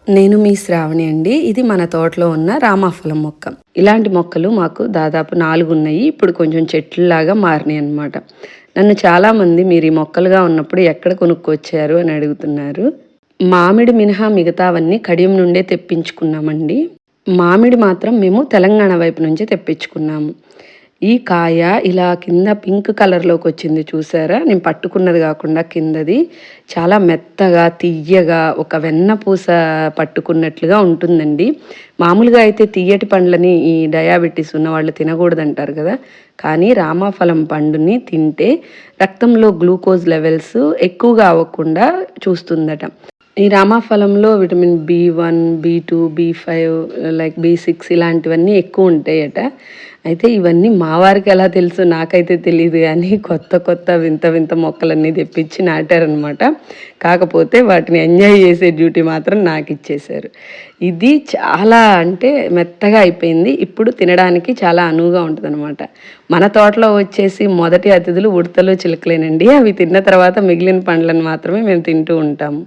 నేను మీ శ్రావణి అండి. ఇది మన తోటలో ఉన్న రామాఫలం మొక్క. ఇలాంటి మొక్కలు మాకు దాదాపు 4 ఉన్నాయి. ఇప్పుడు కొంచెం చెట్లులాగా మారినాయి అన్నమాట. నన్ను చాలామంది మీరు ఈ మొక్కలుగా ఉన్నప్పుడు ఎక్కడ కొనుక్కొచ్చారు అని అడుగుతున్నారు. మామిడి మినహా మిగతావన్నీ కడియం నుండే తెప్పించుకున్నామండి. మామిడి మాత్రం మేము తెలంగాణ వైపు నుంచి తెప్పించుకున్నాము. ఈ కాయ ఇలా కింద పింక్ కలర్‌లోకి వచ్చింది చూసారా? నేను పట్టుకున్నది కాకుండా కిందది చాలా మెత్తగా, తియ్యగా ఒక వెన్న పూస పట్టుకున్నట్లుగా ఉంటుందండి. మామూలుగా అయితే తియ్యటి పండ్లని ఈ డయాబెటిస్ ఉన్నవాళ్ళు తినకూడదంటారు కదా! కానీ రామాఫలం పండుని తింటే రక్తంలో గ్లూకోజ్ లెవెల్స్ ఎక్కువగా అవ్వకుండా చూస్తుందట. ఈ రామాఫలంలో విటమిన్ బి1, బి2, బి5 లైక్ బి6 ఇలాంటివన్నీ ఎక్కువ ఉంటాయట. అయితే ఇవన్నీ మా వారికి ఎలా తెలుసు నాకైతే తెలీదు గానీ కొత్త వింత వింత మొక్కలన్నీ తెప్పించి నాటారనమాట. కాకపోతే వాటిని ఎంజాయ్ చేసే డ్యూటీ మాత్రం నాకిచ్చేశారు. ఇది చాలా అంటే మెత్తగా అయిపోయింది. ఇప్పుడు తినడానికి చాలా అనువుగా ఉంటదనమాట. మన తోటలో వచ్చేసి మొదటి అతిథులు ఉడతలు, చిలుకలేనండి. అవి తిన్న తర్వాత మిగిలిన పండ్లను మాత్రమే మేము తింటూ ఉంటాము.